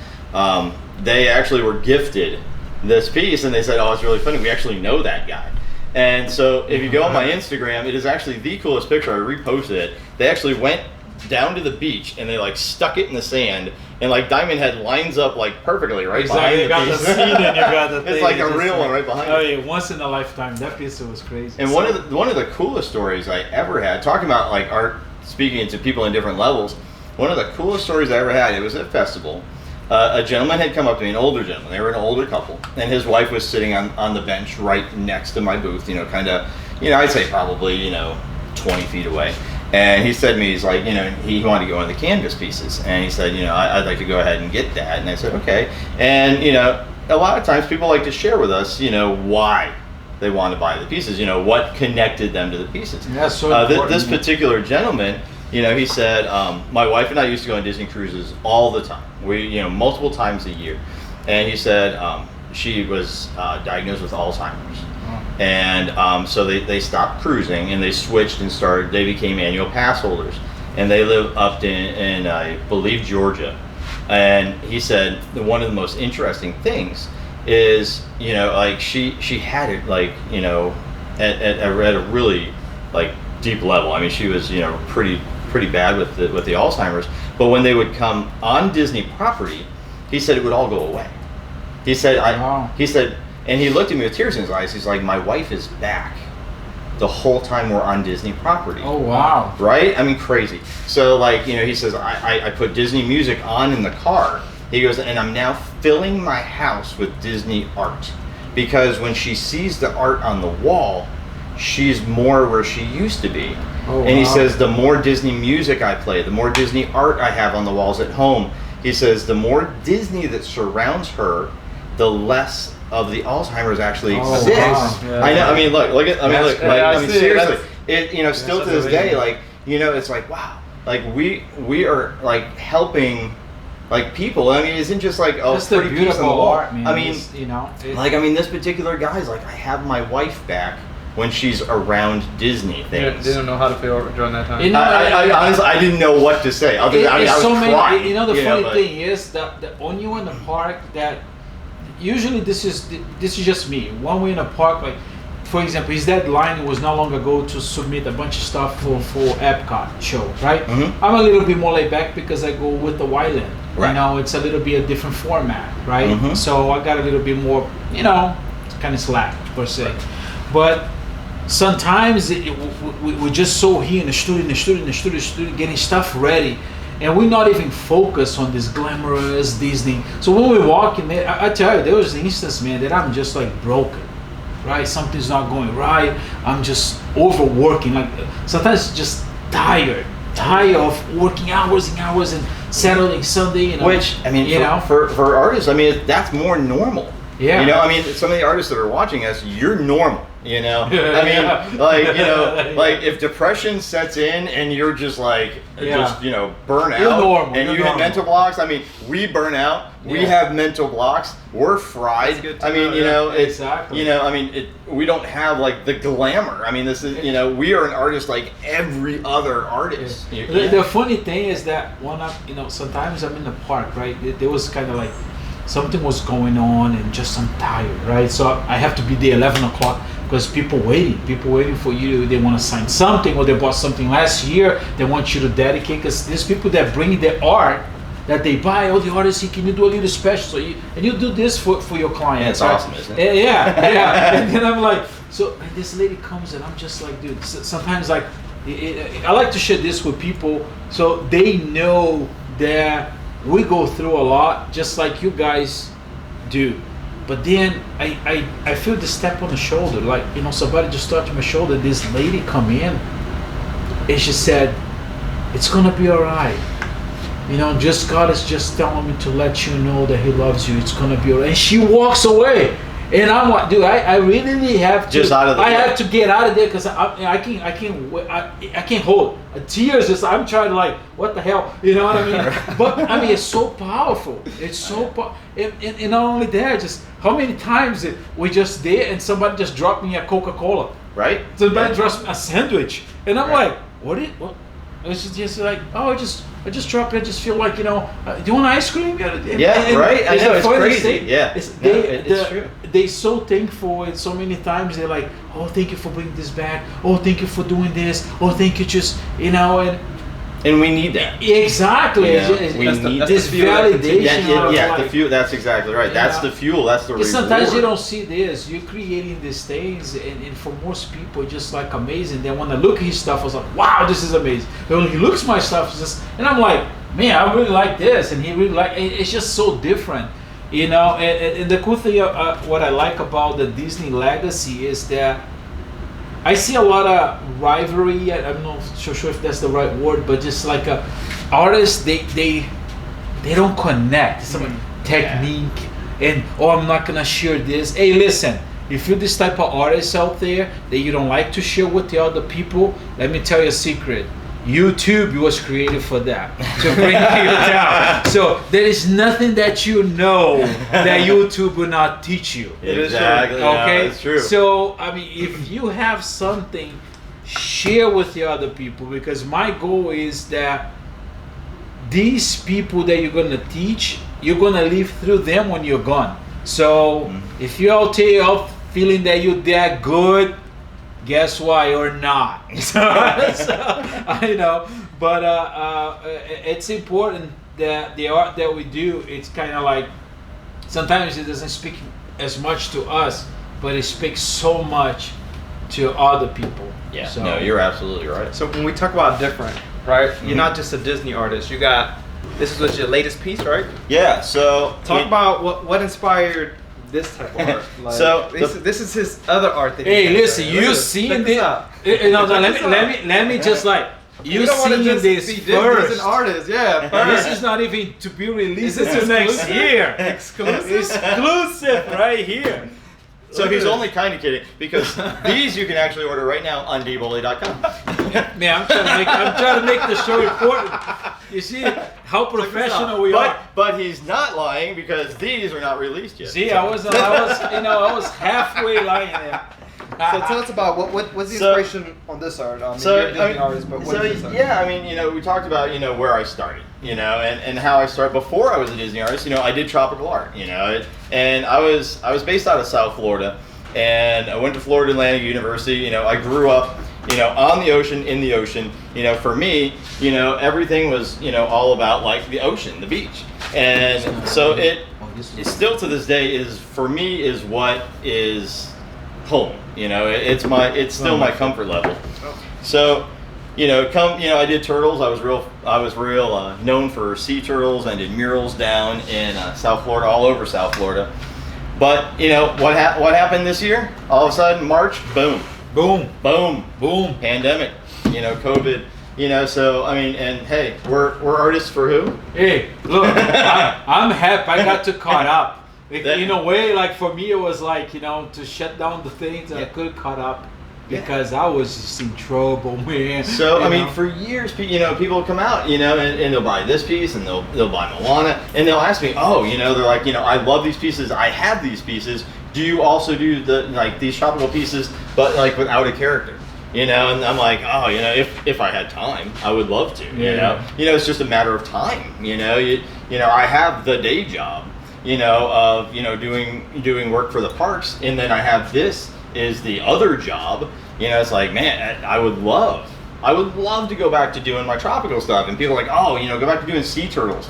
they actually were gifted this piece, and they said, oh, it's really funny, we actually know that guy. And so if you go on my Instagram, it is actually the coolest picture. I reposted it. They actually went down to the beach, and they like stuck it in the sand, and like Diamond Head lines up like perfectly right behind the piece. You got the scene and you got the thing. It's like a real one right behind it. Oh yeah, once in a lifetime. That piece was crazy. And one of the coolest stories I ever had, talking about like art, speaking to people in different levels, one of the coolest stories I ever had, it was at a festival. A gentleman had come up to me, an older gentleman. They were an older couple, and his wife was sitting on the bench right next to my booth, you know, kind of, you know, I'd say probably, you know, 20 feet away. And he said to me, he's like, you know, he wanted to go on the canvas pieces. And he said, you know, I'd like to go ahead and get that. And I said, okay. And, you know, a lot of times people like to share with us, you know, why they want to buy the pieces, you know, what connected them to the pieces. Yeah, so this particular gentleman, you know, he said, my wife and I used to go on Disney cruises all the time. We, you know, multiple times a year. And he said she was diagnosed with Alzheimer's. And so they stopped cruising, and they switched and they became annual pass holders. And they live up in I believe, Georgia. And he said one of the most interesting things is, you know, like she had it like, you know, at a really like deep level. I mean, she was, you know, pretty bad with the Alzheimer's. But when they would come on Disney property, he said it would all go away. He said, and he looked at me with tears in his eyes. He's like, my wife is back the whole time we're on Disney property. Oh, wow. Right? I mean, crazy. So, like, you know, he says, I put Disney music on in the car. He goes, and I'm now filling my house with Disney art. Because when she sees the art on the wall, she's more where she used to be. Oh, and he says, the more Disney music I play, the more Disney art I have on the walls at home, he says, the more Disney that surrounds her, the less of the Alzheimer's actually Oh, exists. wow. Yeah. I know. I mean, look at. I mean, look. Like, I mean, seriously. It, you know, still to this day, like, you know, it's like, wow, like we are like helping like people. I mean, it isn't just like, oh, That's the pretty piece on the beautiful wall. art, man. I mean, You know, like, I mean, this particular guy's like, I have my wife back when she's around Disney things. They don't know how to feel during that time. You know, I honestly, I didn't know what to say. Other than, I mean, I was crying. You know, the funny but- thing is that when you're in the park, that usually this is just me. When we're in a park, like, for example, his deadline was no longer go to submit a bunch of stuff for Epcot show, right? Mm-hmm. I'm a little bit more laid back because I go with the Wyland. Right. You know, it's a little bit a different format, right? Mm-hmm. So I got a little bit more, you know, kind of slack per se. But sometimes we're just so here in the studio, getting stuff ready. And we're not even focused on this glamorous Disney. So when we walk in there, I tell you, there was an instance, man, that I'm just like broken, right? Something's not going right. I'm just overworking. Like sometimes just tired of working hours and hours and Saturday, Sunday. You know? Which, I mean, for artists, I mean, that's more normal. Yeah. You know, I mean, some of the artists that are watching us, you're normal. You know, I mean, Yeah. like, you know, like if depression sets in and you're just like, just, you know, burn You're out normal. and You're you have normal. mental blocks. I mean, we burn out. We have mental blocks. We're fried. That's good to I mean, know, you know, it's, exactly. you know, I mean, we don't have like the glamour. I mean, this is, you know, we are an artist like every other artist. Yeah. The funny thing is that you know, sometimes I'm in the park, right? There was kind of like something was going on and just I'm tired, right? So I have to be there 11 o'clock because people waiting for you. They want to sign something or they bought something last year. They want you to dedicate because there's people that bring their art that they buy. Oh, the artist, can you do a little special? So you do this for your clients. Yeah, it's awesome, isn't it? Yeah. And then I'm like, so and this lady comes and I'm just like, dude, sometimes like, I like to share this with people so they know that we go through a lot just like you guys do. But then I feel the step on the shoulder, like, you know, somebody just touched my shoulder. This lady come in and she said, it's gonna be all right. You know, just God is just telling me to let you know that He loves you. It's gonna be all right. And she walks away. And I'm like, dude, I really have to. Just out of the I have to get out of there because I can't hold tears. Just I'm trying to like, what the hell, you know what I mean? But I mean, it's so powerful. It's so and not only that, just how many times we just there and somebody just dropped me a Coca-Cola, Right? somebody drops me a sandwich, and I'm like, what? It's just like, oh, I just dropped it. I just feel like, you know, do you want ice cream? Yeah, right. I know, it's crazy. Yeah, it's true. They're so thankful, and so many times they're like, oh, thank you for bringing this back. Oh, thank you for doing this. Oh, thank you, just, you know, and we need that. Exactly. Yeah, We need this the fuel that validation. The fuel. That's exactly right. That's the fuel. That's the reward. Sometimes you don't see this. You're creating these things, and for most people, it's just like amazing. Then when I look at his stuff, I was like, wow, this is amazing. And when he looks at my stuff, it's just, and I'm like, man, I really like this, and he really like. It's just so different, you know. And the cool thing, what I like about the Disney legacy is that I see a lot of rivalry. I'm not so sure if that's the right word, but just like artists, they don't connect. Some technique and I'm not gonna share this. Hey, listen, if you're this type of artist out there that you don't like to share with the other people, let me tell you a secret. YouTube was created for that, to bring you down. So there is nothing that you know that YouTube will not teach you. Exactly. Okay, it's true. So I mean, if you have something, share with the other people, because my goal is that these people that you're gonna teach, you're gonna live through them when you're gone. So if you're out there out feeling that you're that good, guess why you're not. So, I know, but it's important that the art that we do, it's kind of like, sometimes it doesn't speak as much to us, but it speaks so much to other people. Yeah, so, no, you're absolutely right. So when we talk about different, right? You're not just a Disney artist. You got, this is your latest piece, right? Yeah, so Talk about what inspired this type of art. Like, so this is his other art that Hey, he listen, does. you Look seen this this? out. Let me just like, You see this first. An artist, yeah. This is not even to be released until next year. Exclusive right here. So he's only kind of kidding, because these you can actually order right now on dbolly.com. Man, I'm trying to make the show important. You see how professional we are. But he's not lying, because these are not released yet. See, I was halfway lying there. So tell us about what's the inspiration on this art? You're a Disney artist, but what is this art? Yeah, I mean, we talked about, where I started, and how I started. Before I was a Disney artist, I did tropical art, and I was based out of South Florida, and I went to Florida Atlantic University. I grew up, on the ocean, in the ocean. For me, everything was, all about like the ocean, the beach, and so it still to this day is what is home. It's still my comfort level. So, I did turtles. I was real known for sea turtles. I did murals down in South Florida, all over South Florida. But what happened this year? All of a sudden, March, boom, pandemic. COVID. So I mean, and hey, we're artists for who? Hey, look, I'm happy I got to caught up. In a way, like for me, it was like to shut down the things. I could caught up because I was just in trouble, man. So I mean, for years, people come out, and they'll buy this piece, and they'll buy Moana, and they'll ask me, oh, they're like, I love these pieces. I have these pieces. Do you also do these tropical pieces, but like without a character? And I'm like, oh, if I had time, I would love to. It's just a matter of time. I have the day job. Of doing work for the parks, and then I have this is the other job. It's like, man, I would love to go back to doing my tropical stuff, and people are like, oh, go back to doing sea turtles.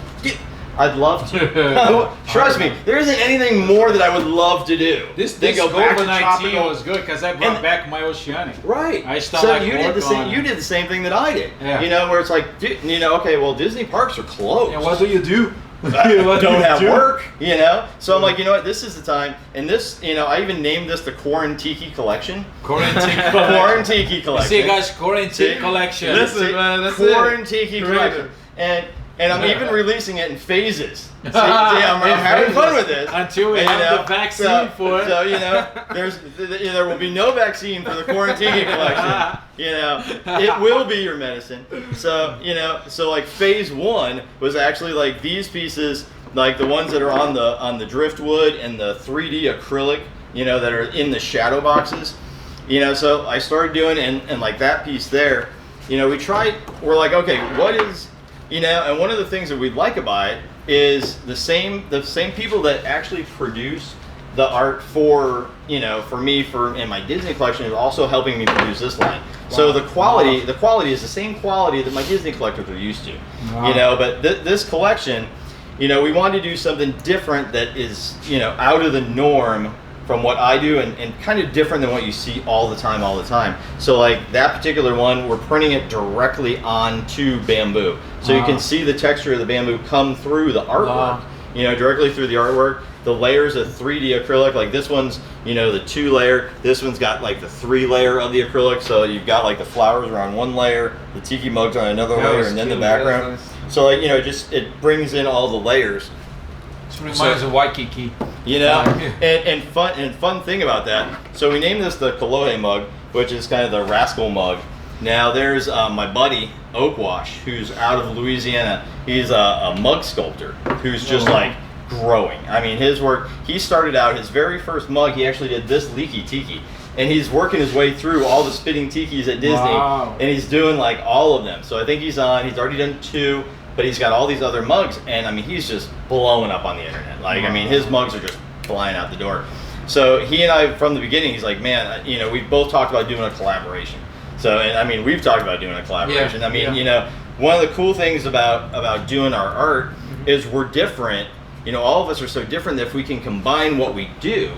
I'd love to. Trust me, there isn't anything more that I would love to do. This COVID-19 was good because I brought back my oceanic. Right. I started you did the same. You did the same thing that I did. Yeah. Where it's like, okay, well, Disney parks are closed. And what do you do? Don't have work, So I'm like, what? This is the time, and this, I even named this the Quarantiki collection. Quarantiki collection. See, guys, Quarantiki collection. Listen, man, that's Quarantiki collection, and I'm even releasing it in phases. See, I'm having fun with this until we have the vaccine for it. So there will be no vaccine for the Quarantiki collection. It will be your medicine. So so like phase 1 was actually like these pieces, like the ones that are on the driftwood and the 3D acrylic, that are in the shadow boxes. So I started doing and like that piece there. We're like, okay, what is and one of the things that we like about it is the same people that actually produce the art for me in my Disney collection is also helping me produce this line. Wow. So the quality is the same quality that my Disney collectors are used to. Wow. But this collection, we wanted to do something different that is out of the norm from what I do and kind of different than what you see all the time. So like that particular one, we're printing it directly onto bamboo. So you can see the texture of the bamboo come through the artwork, directly through the artwork. The layers of 3D acrylic, like this one's, the 2-layer. This one's got like the 3-layer of the acrylic. So you've got like the flowers are on one layer, the tiki mugs on another layer, and then the background. Nice. So like, it brings in all the layers. This reminds of Waikiki. And fun thing about that. So we named this the Kailua Mug, which is kind of the rascal mug. Now there's my buddy Oakwash, who's out of Louisiana. He's a mug sculptor who's just like growing. I mean, his work. He started out his very first mug. He actually did this leaky tiki, and he's working his way through all the spitting tikis at Disney, and he's doing like all of them. So I think he's already done 2. But he's got all these other mugs, and I mean, he's just blowing up on the internet. Like, I mean, his mugs are just flying out the door. So he and I, from the beginning, he's like, man, we've both talked about doing a collaboration. So, and I mean, we've talked about doing a collaboration. I mean, one of the cool things about doing our art is we're different. All of us are so different that if we can combine what we do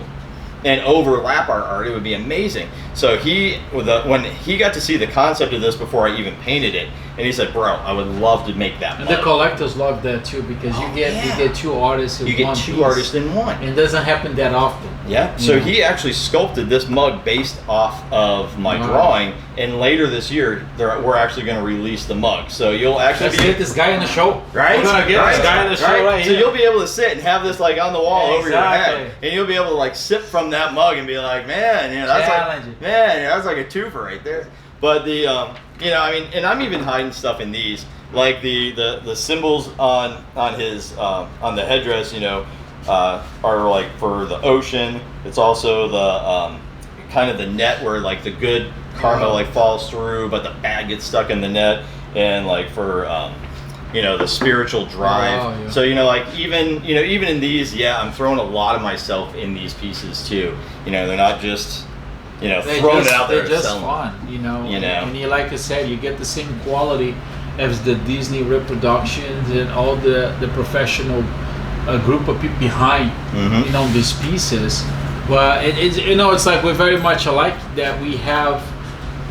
and overlap our art, it would be amazing. So when he got to see the concept of this before I even painted it, and he said, "Bro, I would love to make that." And the collectors love that too, because you get 2 artists in one. You get 2 artists in one. It doesn't happen that often. Yeah. So he actually sculpted this mug based off of my drawing, and later this year we're actually going to release the mug. So you'll actually get this guy in the show, right? We're gonna get this guy in the show, right? So you'll be able to sit and have this like on the wall over your head, and you'll be able to like sip from that mug and be like, man, that's like a twofer right there. But the I mean, and I'm even hiding stuff in these, like the symbols on his on the headdress, are like for the ocean. It's also the kind of the net where like the good karma like falls through, but the bad gets stuck in the net, and like for the spiritual drive. So like even in these, I'm throwing a lot of myself in these pieces too. They're not just throwing it out there. They're just fun, And like I said, you get the same quality as the Disney reproductions and all the professional group of people behind these pieces. But it's like we're very much alike, that we have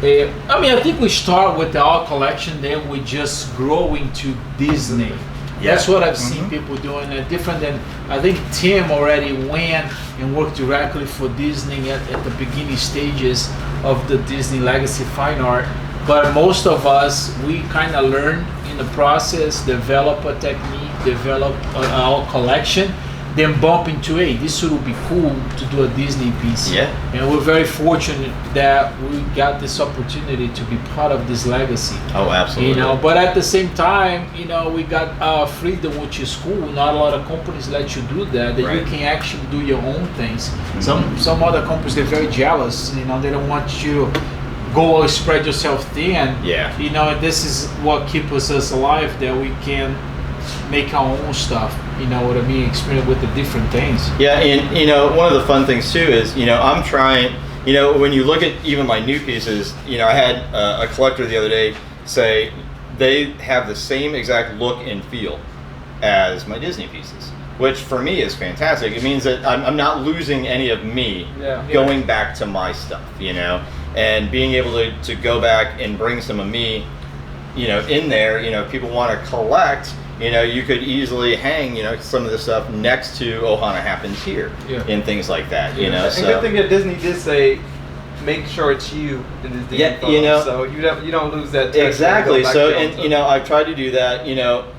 I think we start with our collection, then we just grow into Disney. That's what I've seen people doing, different than, I think Tim already went and worked directly for Disney at the beginning stages of the Disney Legacy Fine Art. But most of us, we kind of learn in the process, develop a technique, develop our collection, then bump into, hey, this would be cool to do a Disney piece. And we're very fortunate that we got this opportunity to be part of this legacy. Oh, absolutely. But at the same time, we got our freedom, which is cool. Not a lot of companies let you do that. That you can actually do your own things. Some other companies, they're very jealous. They don't want you to go spread yourself thin. This is what keeps us alive, that we can make our own stuff, what I mean, experiment with the different things. And one of the fun things too is, I'm trying, when you look at even my new pieces, I had a collector the other day say they have the same exact look and feel as my Disney pieces, which for me is fantastic. It means that I'm not losing any of me going back to my stuff, and being able to go back and bring some of me, in there. If people want to collect, you could easily hang, some of the stuff next to Ohana Happens Here and things like that, And So. good thing that Disney did say, make sure it's you in this Disney photo, so you don't lose that touch. Exactly. So, and I've tried to do that.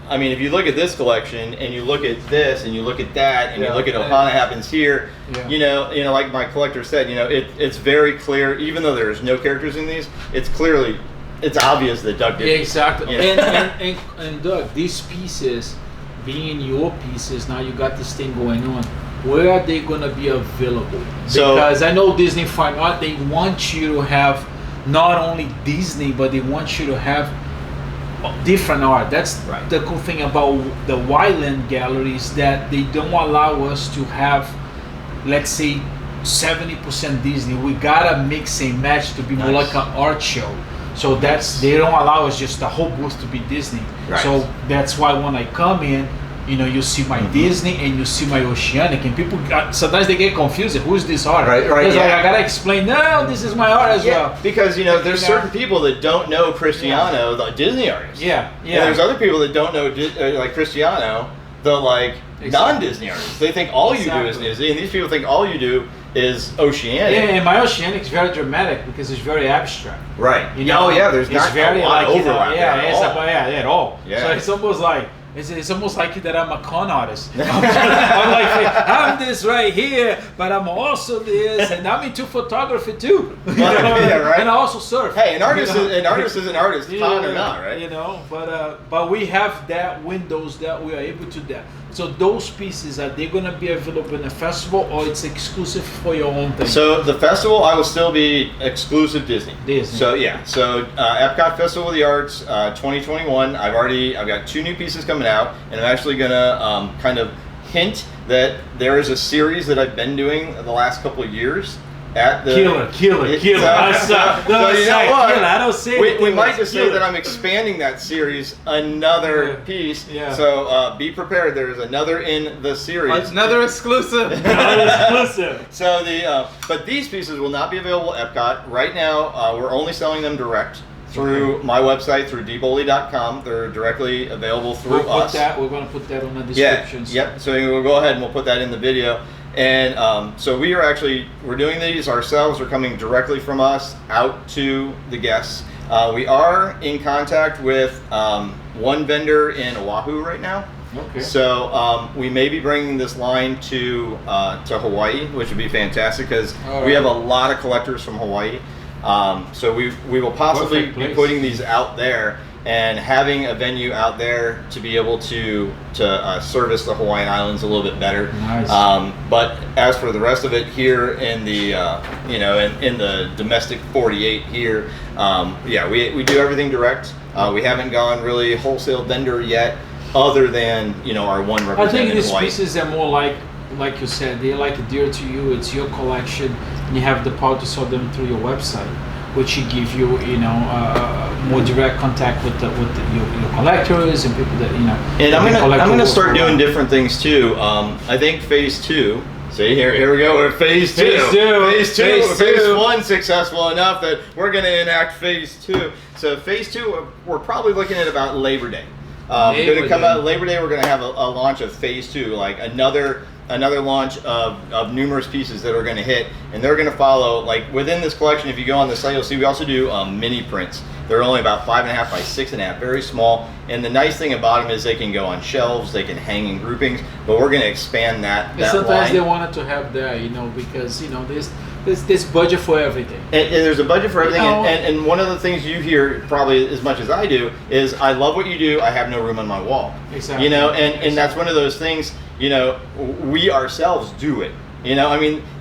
I mean, if you look at this collection and you look at this and you look at that and you look at Ohana Happens Here, like my collector said, it's very clear. Even though there's no characters in these, it's obvious that Doug did it. Exactly. And Doug, these pieces, being your pieces, now you got this thing going on. Where are they going to be available? Because I know Disney Fine Art, they want you to have not only Disney, but they want you to have different art. That's the cool thing about the Wildland galleries, that they don't allow us to have, let's say, 70% Disney. We gotta mix and match to be more like an art show. So they don't allow us just the whole booth to be Disney. So that's why when I come in, you see my Disney and you see my Oceanic, and people sometimes they get confused. Who's this art? Like, I gotta explain. No, this is my art as well. Because there's certain people that don't know Krystiano, the Disney artist. And there's other people that don't know like Krystiano, the like non-Disney artist. They think all you do is Disney, and these people think all you do is Oceanic. And my Oceanic is very dramatic because it's very abstract. There's not very a lot of overlap at all. So it's almost like it's almost like that I'm a con artist. I'm like, I'm this right here, but I'm also this, and I'm into photography too. And I also surf. Hey, an artist is an artist, con or not, right? But we have that windows that we are able to do. So those pieces, are they going to be available in the festival, or it's exclusive for your own thing? So the festival, I will still be exclusive Disney. So Epcot Festival of the Arts 2021. I've got 2 new pieces coming out, and I'm actually going to kind of hint that there is a series that I've been doing the last couple of years. At the killer. I don't say we might just say that I'm expanding that series another piece. So be prepared. There's another in the series. Another exclusive. So but these pieces will not be available at Epcot right now. We're only selling them direct through my website, through dbolly.com. They're directly available through us. We're going to put that on the descriptions. So we'll go ahead and we'll put that in the video. And so we're doing these ourselves. We're coming directly from us out to the guests. We are in contact with one vendor in Oahu right now. Okay. So we may be bringing this line to Hawaii, which would be fantastic because we have a lot of collectors from Hawaii. So we will possibly be putting these out there and having a venue out there to be able to service the Hawaiian Islands a little bit better. Nice. But as for the rest of it here in the in the domestic 48 here, we do everything direct. We haven't gone really wholesale vendor yet, other than our one representative. I think these in Hawaii. pieces are more like you said, they're like dear to you. It's your collection, and you have the power to sell them through your website, which will give you more direct contact with your collectors and people that And I'm gonna start doing different things too. I think phase 2. See, here we go. We're phase 2. Phase 1 successful enough that we're gonna enact phase 2. So phase 2, we're probably looking at about Labor Day. Going to come out Labor Day. We're going to have a launch of phase 2, like another launch of numerous pieces that are going to hit, and they're going to follow like within this collection. If you go on the site, you'll see we also do mini prints. They're only about 5.5 by 6.5, very small. And the nice thing about them is they can go on shelves, they can hang in groupings. But we're going to expand that. And sometimes line. They wanted to have that, because there's budget for everything. And there's a budget for everything. And one of the things you hear probably as much as I do is I love what you do. I have no room on my wall. Exactly. And that's one of those things. We ourselves do it.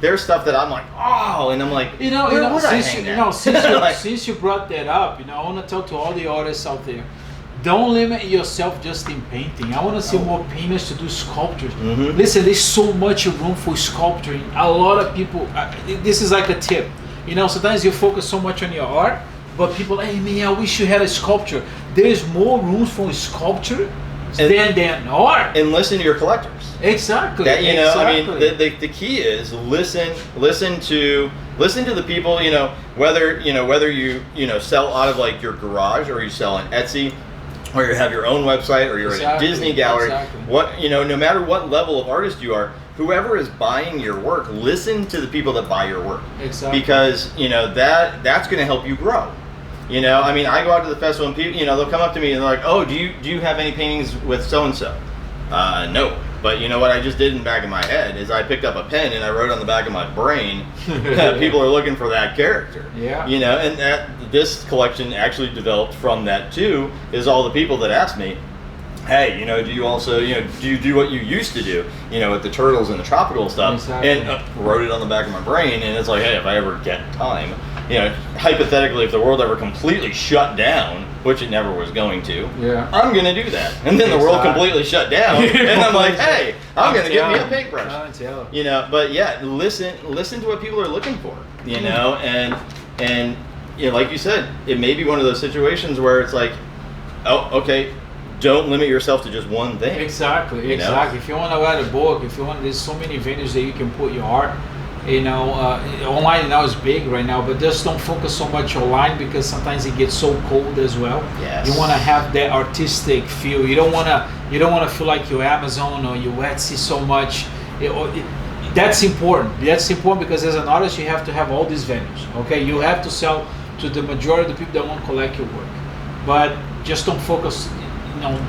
There's stuff that I'm like, oh, and I'm like, since you brought that up, I want to tell to all the artists out there, don't limit yourself just in painting. I want to see more painters to do sculptures. Mm-hmm. Listen, there's so much room for sculpturing. A lot of people, this is like a tip. Sometimes you focus so much on your art, but people, hey man, I wish you had a sculpture. There's more room for sculpture than art. And listen to your collectors. Exactly. The key is listen to the people. Whether you sell out of like your garage or you sell on Etsy, or you have your own website, or you're in a Disney gallery. Exactly. No matter what level of artist you are, whoever is buying your work, listen to the people that buy your work. Exactly. Because that's going to help you grow. I go out to the festival and people, they'll come up to me and they're like, "Oh, do you have any paintings with so and so?" No. But what I just did in the back of my head is I picked up a pen and I wrote on the back of my brain that people are looking for that character. Yeah. And this collection actually developed from that too, is all the people that asked me, hey, do you also, do you do what you used to do, with the turtles and the tropical stuff? Exactly. And wrote it on the back of my brain, and it's like, hey, if I ever get time, hypothetically, if the world ever completely shut down, which it never was going to, I'm going to do that. And then the world completely shut down, and I'm like, hey, I'm going to get me a paintbrush. But yeah, listen to what people are looking for, and like you said, it may be one of those situations where it's like, oh, okay, don't limit yourself to just one thing. Exactly. If you want to write a book, there's so many venues that you can put your art. Online now is big right now, but just don't focus so much online because sometimes it gets so cold as well. Yes. You want to have that artistic feel. You don't want to feel like your Amazon or your Etsy so much. That's important. That's important because as an artist, you have to have all these venues. Okay, you have to sell to the majority of the people that want to collect your work, but just don't focus.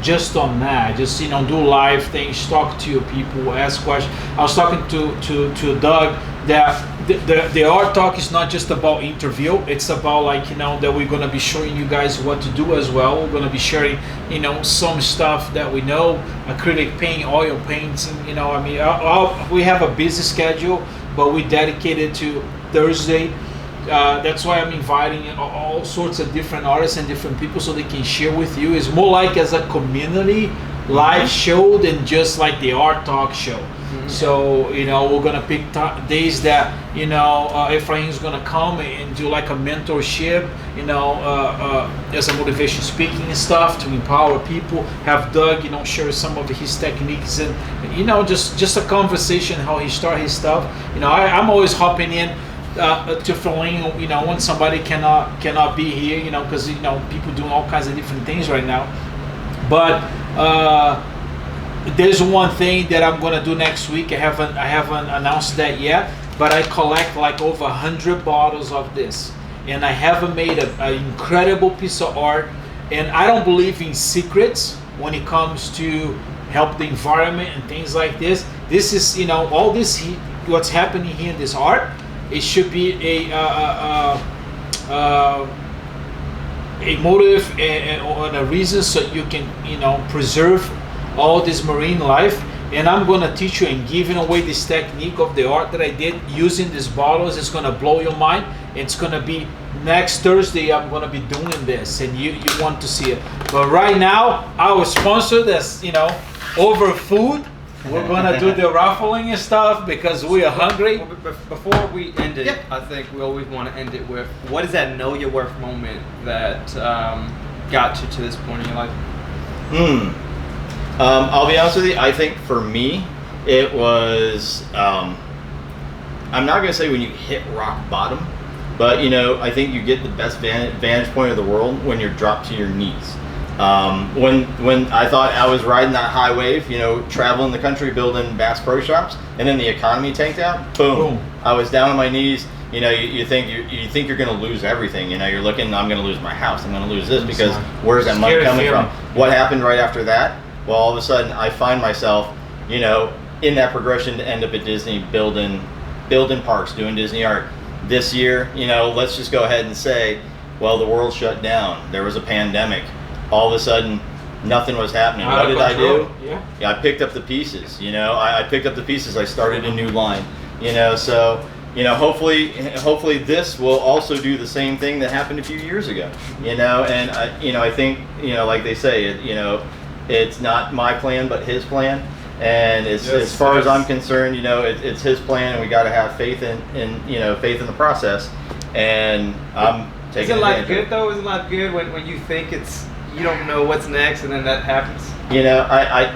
Just on that. Just do live things, talk to your people, ask questions. I was talking to Doug that the art talk is not just about interview. It's about that we're gonna be showing you guys what to do as well. We're gonna be sharing some stuff that we know, acrylic paint, oil paints, and we have a busy schedule, but we dedicated to Thursday. That's why I'm inviting all sorts of different artists and different people so they can share with you. It's more like as a community live show than just like the art talk show. Mm-hmm. So we're gonna pick days that Efrain is gonna come and do like a mentorship, as a motivation speaking and stuff to empower people. Have Doug share some of his techniques and just a conversation how he start his stuff. I'm always hopping in to fill in, when somebody cannot be here, because people doing all kinds of different things right now. But there's one thing that I'm gonna do next week. I haven't announced that yet, but I collect like over 100 bottles of this, and I haven't made an incredible piece of art. And I don't believe in secrets when it comes to help the environment and things like this. This is, you know, all this what's happening here in this art. It should be a motive and a reason so you can, you know, preserve all this marine life. And I'm gonna teach you and giving away this technique of the art that I did using these bottles. It's gonna blow your mind. It's gonna be next Thursday. I'm gonna be doing this, and you want to see it. But right now, our sponsor, that's, you know, over food. We're gonna do the raffling and stuff because we are hungry. Before we end it, I think we always want to end it with, what is that know your worth moment that got you to this point in your life? I'll be honest with you. I think for me, it was, I'm not going to say when you hit rock bottom, but, you know, I think you get the best vantage point of the world when you're dropped to your knees. When I thought I was riding that high wave, you know, traveling the country, building Bass Pro Shops, and then the economy tanked out, boom. I was down on my knees. You know, you think you're going to lose everything. You know, you're looking, I'm going to lose my house. I'm going to lose this because where's that money coming from? What happened right after that? Well, all of a sudden, I find myself, you know, in that progression to end up at Disney, building parks, doing Disney art. This year, you know, let's just go ahead and say, well, the world shut down. There was a pandemic. All of a sudden, nothing was happening. What did I do? Yeah, I picked up the pieces. You know, I picked up the pieces. I started a new line. You know, so, you know, hopefully this will also do the same thing that happened a few years ago. You know, and I think, you know, like they say, you know, it's not my plan but his plan. And as far as I'm concerned, you know, it's his plan, and we got to have faith in you know, faith in the process. And I'm taking. Is it like good though? Is it not good when you think you don't know what's next, and then that happens? You know, I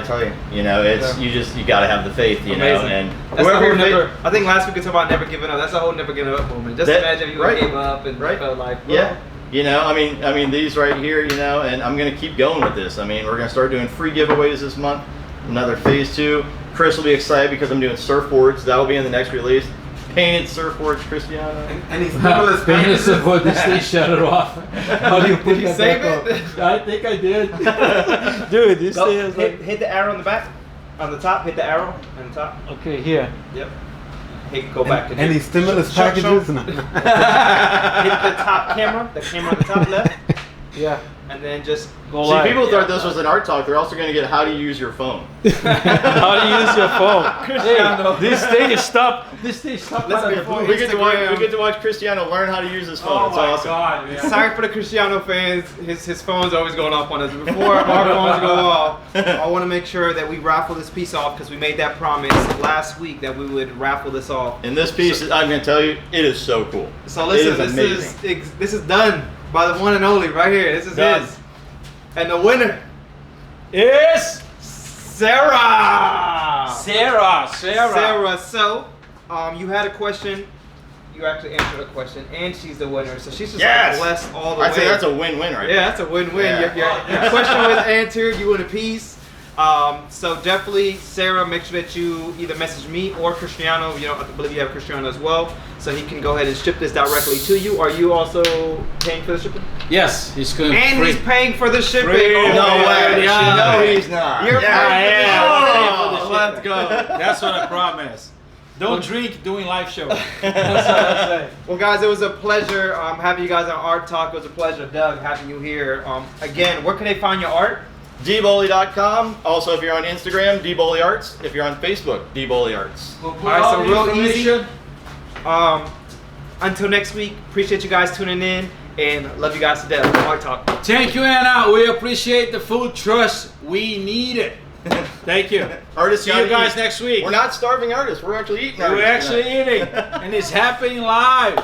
tell you, you know, it's you got to have the faith, you know, and whoever. I think last week we talked about never giving up. That's a whole never giving up moment. Just imagine if you gave up and felt like, well, you know, I mean these right here, you know, and I'm gonna keep going with this. I mean, we're gonna start doing free giveaways this month. Another phase 2. Chris will be excited because I'm doing surfboards. That'll be in the next release. Painted surfboards, Krystiano. And he's painted painted surfboard. This thing shut it off. How do you put Did you save it? I think I did. Dude, this thing is like... Hit the arrow on the back. On the top, hit the arrow on the top. Okay, here. Yep. Hey, go back. Any stimulus packages? Hit the top camera. The camera on the top left. Yeah. And then just go live. See, people thought this was an art talk. They're also going to get how to use your phone. How to use your phone. Hey, this thing is stopped. This thing stopped. We get to watch Krystiano learn how to use his phone. Oh it's my awesome. God, man. Sorry for the Krystiano fans. His phone's always going off on us. Before our phones go off, I want to make sure that we raffle this piece off because we made that promise last week that we would raffle this off. And this piece, I'm going to tell you, it is so cool. So listen, this is done by the one and only right here. This is his. And the winner is Sarah. Sarah. So, you had a question. You actually answered a question, and she's the winner. So she's just blessed all the way. I'd say that's a win-win right there. Yeah, that's a win-win. Yeah. Your question was answered. You win a piece. So definitely, Sarah, make sure that you either message me or Krystiano. You know, I believe you have Krystiano as well, so he can go ahead and ship this directly to you. Are you also paying for the shipping? Yes, he's going. And he's paying for the shipping. No way. No, he's not. You're paying for the shipping. Let's go. That's what I promise. Don't drink doing live show. That's what I say. Well, guys, it was a pleasure having you guys on Art Talk. It was a pleasure, Doug, having you here. Again, where can they find your art? dbolly.com. Also, if you're on Instagram, dbollyarts. If you're on Facebook, dbollyarts. All right, so real easy. Until next week, appreciate you guys tuning in, and love you guys to death. Art Talk. Thank you, Anna. We appreciate the food trust. We need it. Thank you. Artists, see you guys next week. We're not starving artists. We're actually eating artists. We're actually eating, and it's happening live.